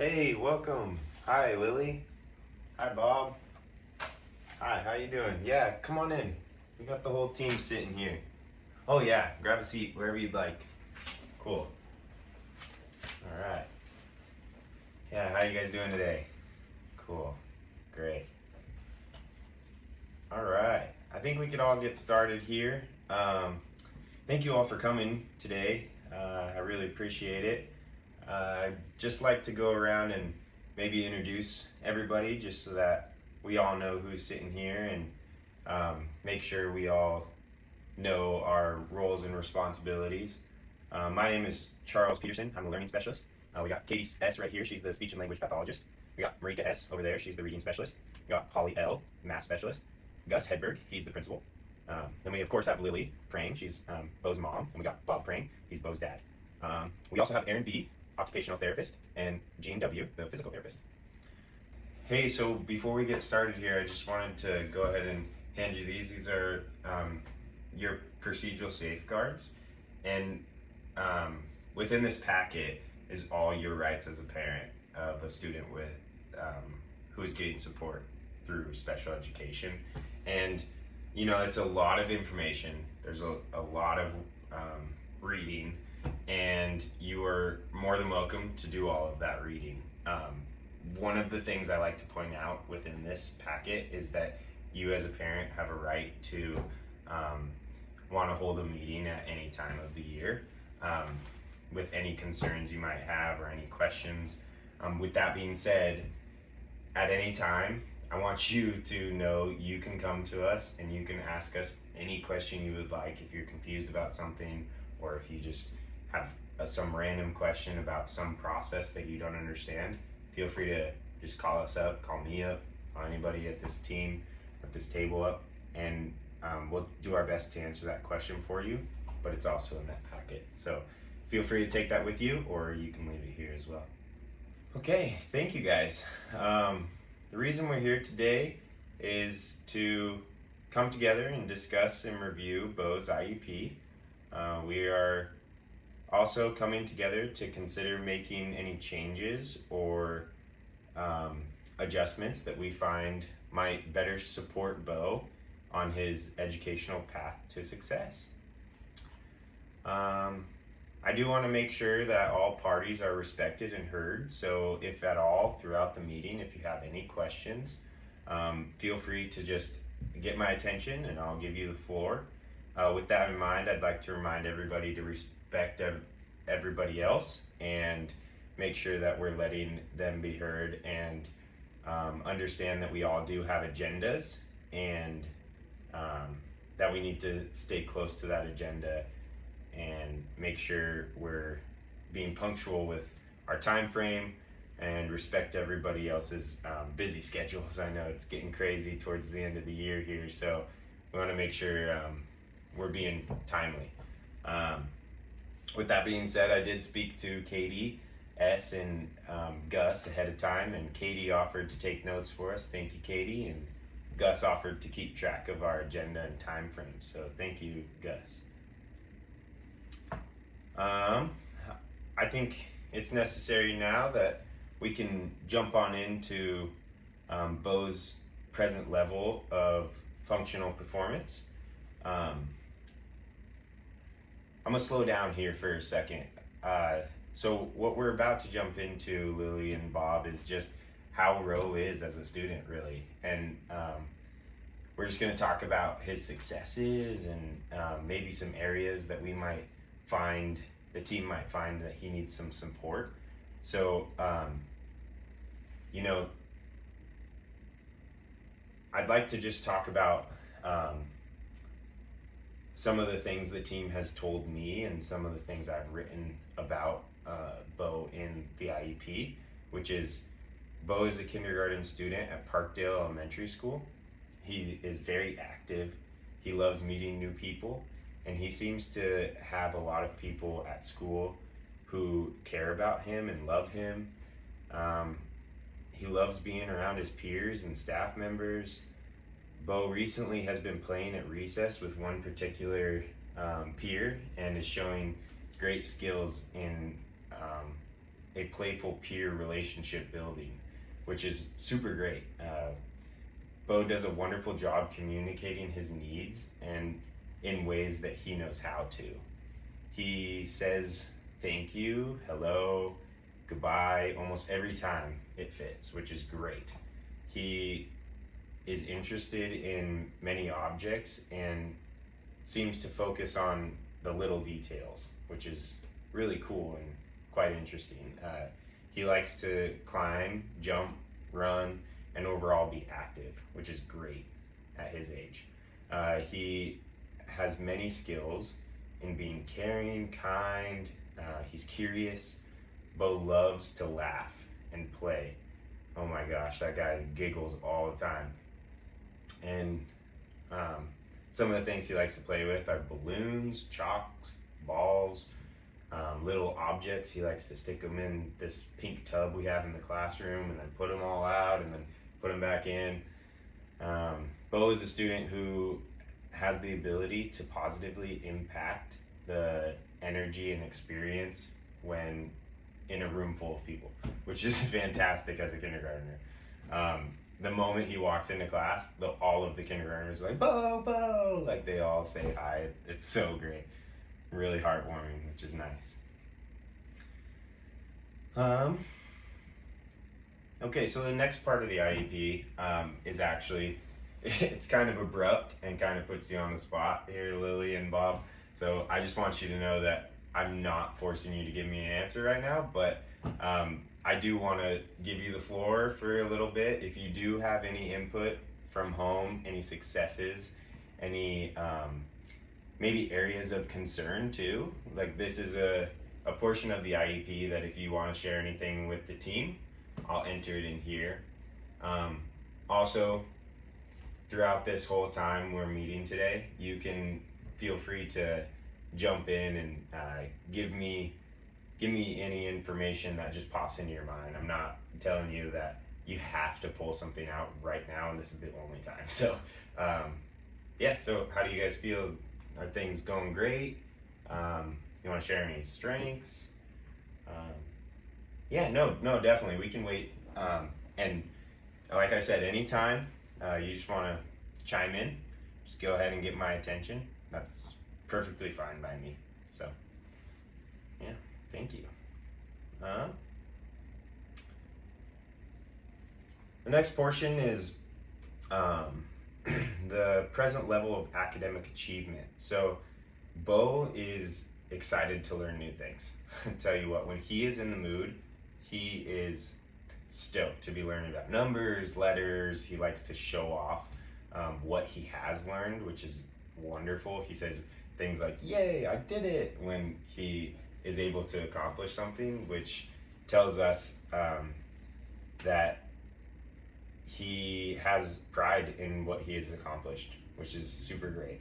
Hey, welcome. Hi, Lily. Hi, Bob. Hi, how you doing? Yeah, come on in. We got the whole team sitting here. Oh yeah, grab a seat wherever you'd like. Cool. All right. Yeah, how you guys doing today? Cool. Great. All right. I think we could all get started here. Thank you all for coming today. I really appreciate it. I'd just like to go around and maybe introduce everybody just so that we all know who's sitting here and make sure we all know our roles and responsibilities. My name is Charles Peterson. I'm the learning specialist. We got Katie S. right here. She's the speech and language pathologist. We got Marika S. over there. She's the reading specialist. We got Holly L. math specialist. Gus Hedberg. He's the principal. Then we of course have Lily Prang. She's Bo's mom. And we got Bob Prang. He's Bo's dad. We also have Aaron B. occupational therapist, and Gene W. the physical therapist. Hey, so before we get started here, I just wanted to go ahead and hand you these. These are your procedural safeguards, and within this packet is all your rights as a parent of a student with who is getting support through special education. And you know, it's a lot of information. There's a lot of reading, and you are more than welcome to do all of that reading. One of the things I like to point out within this packet is that you as a parent have a right to want to hold a meeting at any time of the year with any concerns you might have or any questions. With that being said, at any time, I want you to know you can come to us and you can ask us any question you would like if you're confused about something, or if you just have some random question about some process that you don't understand. Feel free to just call us up, call me up, call anybody at this team, at this table up, and we'll do our best to answer that question for you, but it's also in that packet. So feel free to take that with you, or you can leave it here as well. Okay, thank you guys. The reason we're here today is to come together and discuss and review Bo's IEP. We are also coming together to consider making any changes or adjustments that we find might better support Bo on his educational path to success. I do want to make sure that all parties are respected and heard, so if at all throughout the meeting, if you have any questions, feel free to just get my attention and I'll give you the floor. With that in mind, I'd like to remind everybody to respect everybody else and make sure that we're letting them be heard, and understand that we all do have agendas, and that we need to stay close to that agenda and make sure we're being punctual with our time frame and respect everybody else's busy schedules. I know it's getting crazy towards the end of the year here, so we want to make sure we're being timely. With that being said, I did speak to Katie S. and Gus ahead of time, and Katie offered to take notes for us. Thank you, Katie. And Gus offered to keep track of our agenda and time frame, so thank you, Gus. I think it's necessary now that we can jump on into Bo's present level of functional performance. I'm gonna slow down here for a second. So what we're about to jump into, Lily and Bob, is just how Ro is as a student, really. And we're just gonna talk about his successes and maybe some areas that we might find, the team might find that he needs some support. So, you know, I'd like to just talk about some of the things the team has told me and some of the things I've written about Bo in the IEP, which is Bo is a kindergarten student at Parkdale Elementary School. He is very active. He loves meeting new people, and he seems to have a lot of people at school who care about him and love him. He loves being around his peers and staff members. Bo recently has been playing at recess with one particular peer and is showing great skills in a playful peer relationship building, which is super great. Bo does a wonderful job communicating his needs and in ways that he knows how to. He says thank you, hello, goodbye almost every time it fits, which is great. He is interested in many objects and seems to focus on the little details, which is really cool and quite interesting. He likes to climb, jump, run, and overall be active, which is great at his age. He has many skills in being caring, kind, he's curious. Bo loves to laugh and play. Oh my gosh, that guy giggles all the time. And some of the things he likes to play with are balloons, chalks, balls, little objects. He likes to stick them in this pink tub we have in the classroom and then put them all out and then put them back in. Bo is a student who has the ability to positively impact the energy and experience when in a room full of people, which is fantastic as a kindergartner. The moment he walks into class, all of the kindergartners are like, Bo, Bo, like they all say hi. It's so great. Really heartwarming, which is nice. Okay, so the next part of the IEP is actually, it's kind of abrupt and kind of puts you on the spot here, Lily and Bob. So I just want you to know that I'm not forcing you to give me an answer right now, but I do want to give you the floor for a little bit. If you do have any input from home, any successes, any maybe areas of concern too. Like this is a portion of the IEP that if you want to share anything with the team, I'll enter it in here. Also, throughout this whole time we're meeting today, you can feel free to jump in and give me any information that just pops into your mind. I'm not telling you that you have to pull something out right now and this is the only time. So yeah, so how do you guys feel? Are things going great? You want to share any strengths? Yeah, no, definitely. We can wait. And like I said, anytime you just want to chime in, just go ahead and get my attention. That's perfectly fine by me. So, yeah, thank you. The next portion is the present level of academic achievement. So, Bo is excited to learn new things. I tell you what, when he is in the mood, he is stoked to be learning about numbers, letters. He likes to show off what he has learned, which is wonderful. He says things like, yay, I did it, when he is able to accomplish something, which tells us that he has pride in what he has accomplished, which is super great.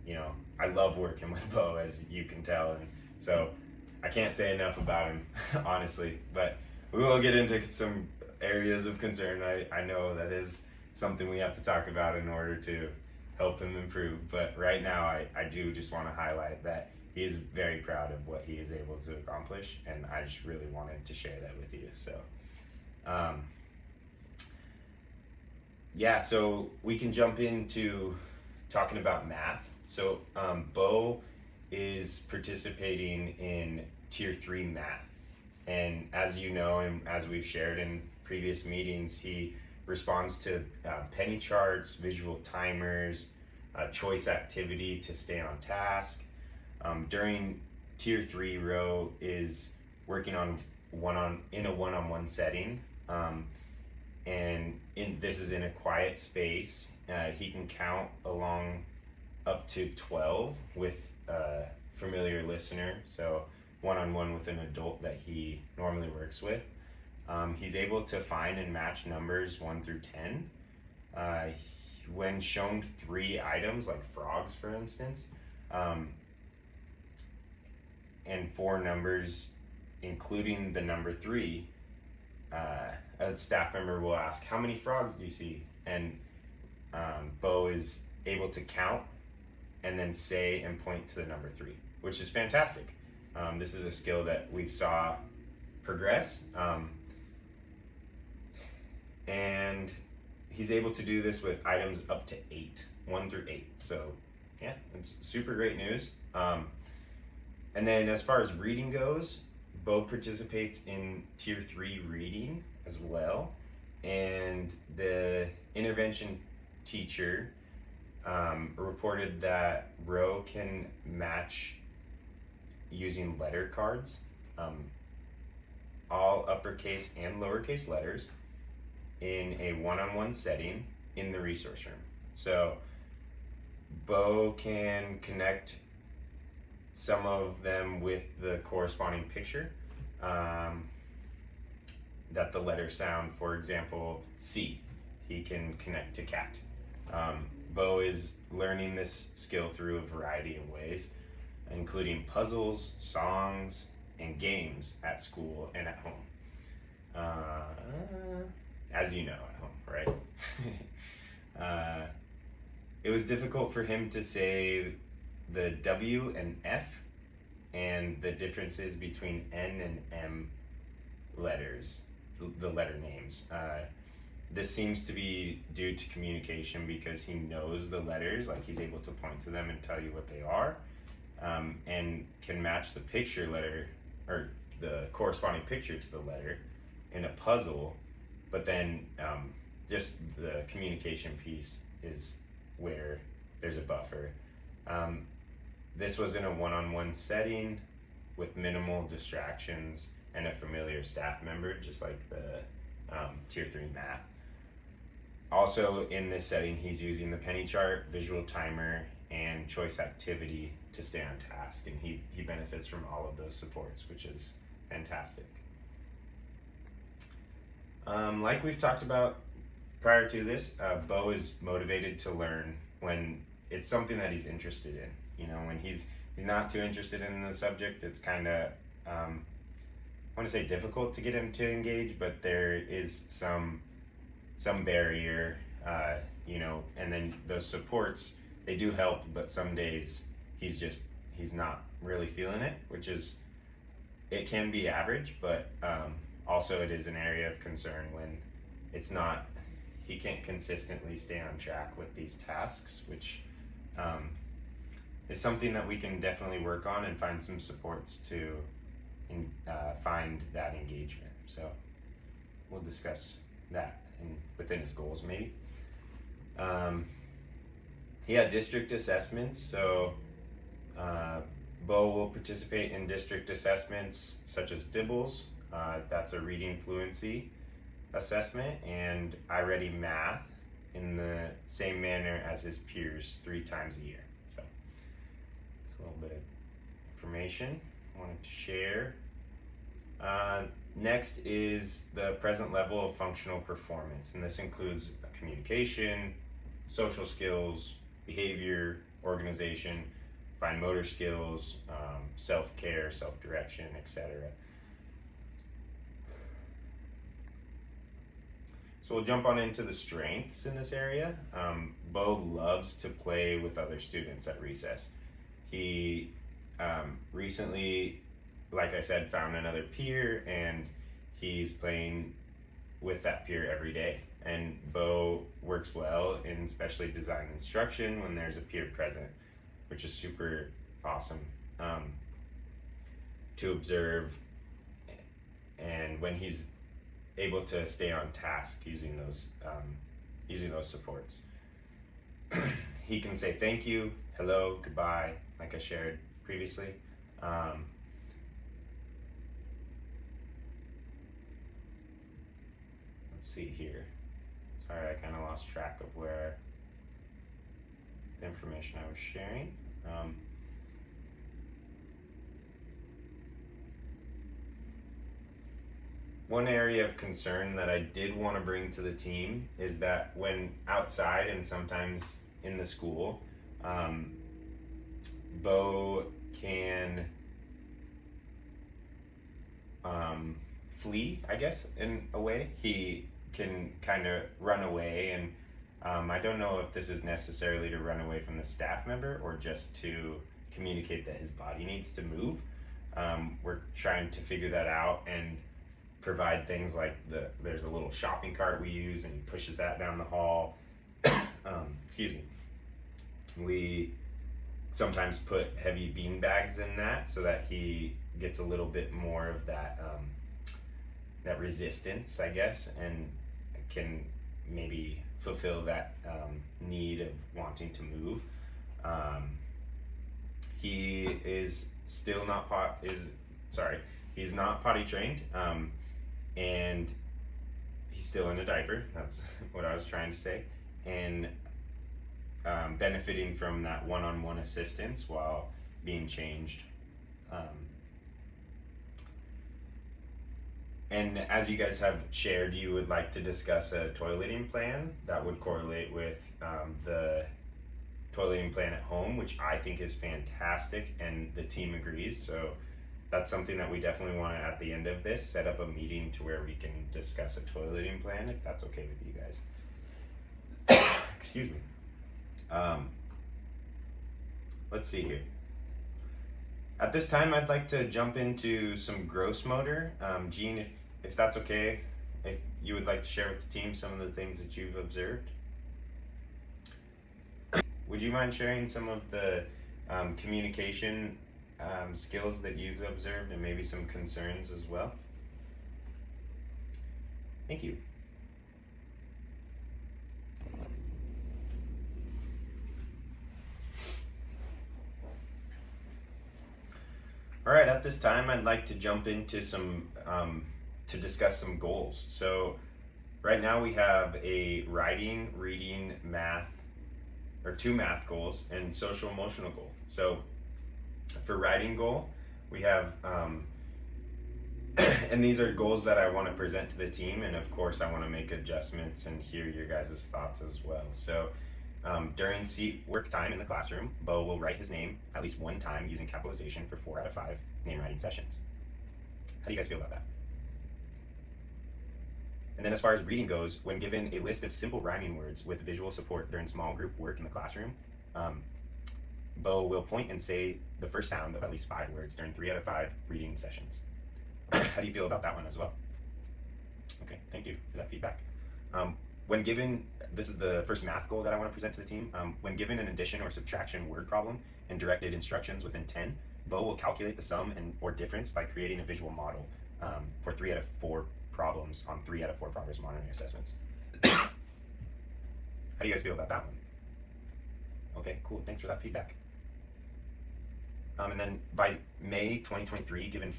You know, I love working with Bo, as you can tell, and so I can't say enough about him, honestly, but we will get into some areas of concern. I know that is something we have to talk about in order to help him improve, but right now I do just want to highlight that he is very proud of what he is able to accomplish, and I just really wanted to share that with you. So yeah, so we can jump into talking about math. So Bo is participating in Tier 3 math, and as you know, and as we've shared in previous meetings, he responds to penny charts, visual timers, choice activity to stay on task. During Tier 3, Ro is working on in a one-on-one setting, and this is in a quiet space. He can count along up to 12 with a familiar listener, so one-on-one with an adult that he normally works with. He's able to find and match numbers 1 through 10. When shown 3 items, like frogs for instance, and 4 numbers including the number 3, a staff member will ask, how many frogs do you see? And Bo is able to count and then say and point to the number 3, which is fantastic. This is a skill that we saw progress. And he's able to do this with items up to 8, 1 through 8. So yeah, it's super great news. And then as far as reading goes, Bo participates in Tier 3 reading as well. And the intervention teacher reported that Ro can match using letter cards, all uppercase and lowercase letters, in a one-on-one setting in the resource room. So Bo can connect some of them with the corresponding picture that the letters sound. For example, C, he can connect to cat. Bo is learning this skill through a variety of ways, including puzzles, songs, and games at school and at home. As you know, at home, right? It was difficult for him to say the W and F and the differences between N and M letters, the letter names. This seems to be due to communication because he knows the letters, like he's able to point to them and tell you what they are, and can match the picture letter or the corresponding picture to the letter in a puzzle, but then just the communication piece is where there's a buffer. This was in a one-on-one setting with minimal distractions and a familiar staff member, just like the Tier 3 math. Also in this setting, he's using the penny chart, visual timer, and choice activity to stay on task, and he benefits from all of those supports, which is fantastic. Like we've talked about prior to this, Bo is motivated to learn when it's something that he's interested in. You know, when he's not too interested in the subject, it's kind of, I want to say difficult to get him to engage, but there is some barrier, you know, and then those supports, they do help, but some days he's not really feeling it, which is, it can be average, but also it is an area of concern when it's not, he can't consistently stay on track with these tasks, which is something that we can definitely work on and find some supports to find that engagement. So we'll discuss that within his goals maybe. Yeah, district assessments. So Bo will participate in district assessments such as DIBELS, that's a reading fluency assessment, and iReady Math in the same manner as his peers 3 times a year. So it's a little bit of information I wanted to share. Next is the present level of functional performance, and this includes communication, social skills, behavior, organization, fine motor skills, self-care, self-direction, etc. So we'll jump on into the strengths in this area. Bo loves to play with other students at recess. He recently, like I said, found another peer, and he's playing with that peer every day. And Bo works well in especially design instruction when there's a peer present, which is super awesome to observe. And when he's able to stay on task using those supports, he can say thank you, hello, goodbye, like I shared previously. Let's see here. Sorry, I kind of lost track of where the information I was sharing. One area of concern that I did want to bring to the team is that when outside and sometimes in the school, Bo can flee, I guess, in a way. He can kind of run away, and I don't know if this is necessarily to run away from the staff member or just to communicate that his body needs to move. We're trying to figure that out, and provide things like there's a little shopping cart we use, and he pushes that down the hall. Excuse me. We sometimes put heavy bean bags in that so that he gets a little bit more of that resistance, I guess, and can maybe fulfill that need of wanting to move. Um, he is still not he's not potty trained, and he's still in a diaper. That's what I was trying to say, and benefiting from that one-on-one assistance while being changed. Um, and as you guys have shared, you would like to discuss a toileting plan that would correlate with the toileting plan at home, which I think is fantastic, and the team agrees. So that's something that we definitely want to, at the end of this, set up a meeting to where we can discuss a toileting plan, if that's okay with you guys. Excuse me. Let's see here. At this time, I'd like to jump into some gross motor. Gene, if that's okay, if you would like to share with the team some of the things that you've observed. Would you mind sharing some of the communication skills that you've observed, and maybe some concerns as well? Thank you. All right, at this time, I'd like to jump into to discuss some goals. So right now we have a writing, reading, math, or 2 math goals, and social emotional goal. So for writing goal, we have, and these are goals that I want to present to the team, and of course I want to make adjustments and hear your guys' thoughts as well. So during seat work time in the classroom, Bo will write his name at least 1 time using capitalization for 4 out of 5 name writing sessions. How do you guys feel about that? And then as far as reading goes, when given a list of simple rhyming words with visual support during small group work in the classroom, Bo will point and say the first sound of at least 5 words during 3 out of 5 reading sessions. How do you feel about that one as well? Okay, thank you for that feedback. When given, this is the first math goal that I want to present to the team. When given an addition or subtraction word problem and directed instructions within 10, Bo will calculate the sum or difference by creating a visual model for 3 out of 4 problems on 3 out of 4 progress monitoring assessments. How do you guys feel about that one? Okay, cool. Thanks for that feedback. And then by May 2023, given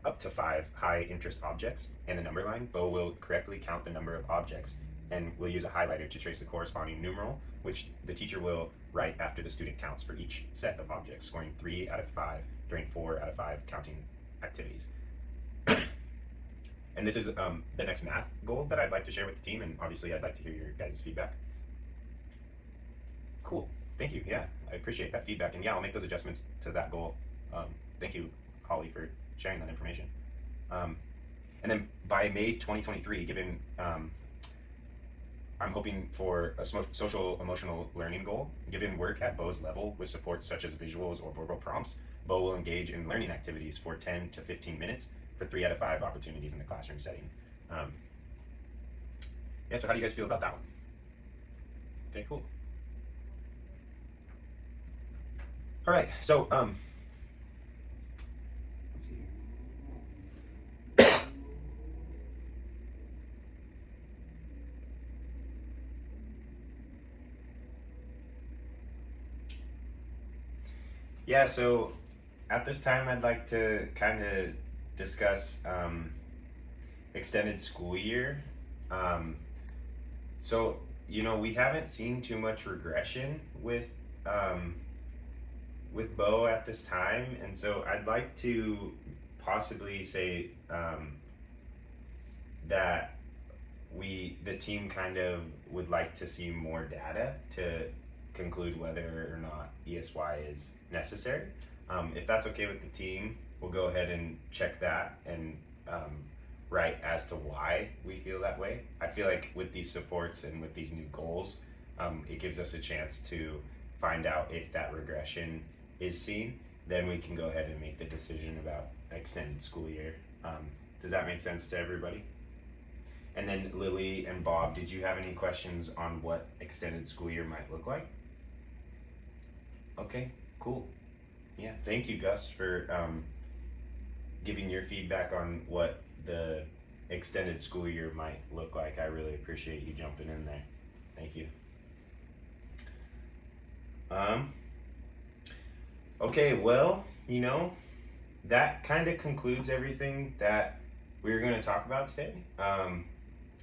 up to 5 high interest objects and a number line, Bo will correctly count the number of objects and will use a highlighter to trace the corresponding numeral, which the teacher will write after the student counts for each set of objects, scoring 3 out of 5 during 4 out of 5 counting activities. And this is the next math goal that I'd like to share with the team, and obviously I'd like to hear your guys' feedback. Cool, thank you, yeah, I appreciate that feedback, and yeah, I'll make those adjustments to that goal. Thank you, Holly, for sharing that information. And then by May 2023, given, I'm hoping for a social emotional learning goal. Given work at Bo's level with supports such as visuals or verbal prompts, Bo will engage in learning activities for 10 to 15 minutes for 3 out of 5 opportunities in the classroom setting. Yeah, so how do you guys feel about that one? Okay, cool. All right, so let's see here. Yeah, so at this time, I'd like to kind of discuss extended school year. So, we haven't seen too much regression with Bo at this time, and so I'd like to possibly say that the team kind of would like to see more data to conclude whether or not ESY is necessary. If that's okay with the team, we'll go ahead and check that and write as to why we feel that way. I feel like with these supports and with these new goals, it gives us a chance to find out if that regression is seen. Then we can go ahead and make the decision about extended school year. Does that make sense to everybody? And then Lily and Bob, did you have any questions on what extended school year might look like? Okay, cool. Yeah, thank you, Gus, for giving your feedback on what the extended school year might look like. I really appreciate you jumping in there. Thank you. Um, okay, well, that kind of concludes everything that we were going to talk about today.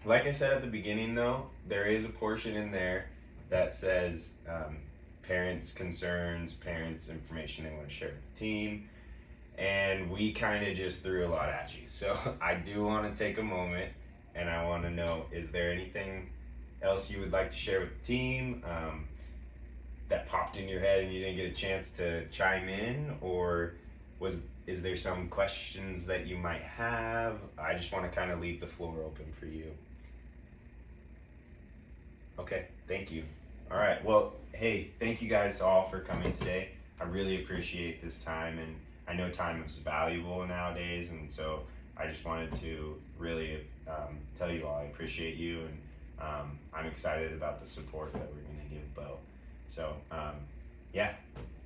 Like I said at the beginning, though, there is a portion in there that says parents' concerns, parents' information they want to share with the team, and we kind of just threw a lot at you. So I do want to take a moment and I want to know, is there anything else you would like to share with the team that popped in your head and you didn't get a chance to chime in, or is there some questions that you might have? I just want to kind of leave the floor open for you. Okay, thank you. All right, well, hey, thank you guys all for coming today. I really appreciate this time, and I know time is valuable nowadays, and so I just wanted to really tell you all I appreciate you, and I'm excited about the support that we're going to give Bo. So, yeah,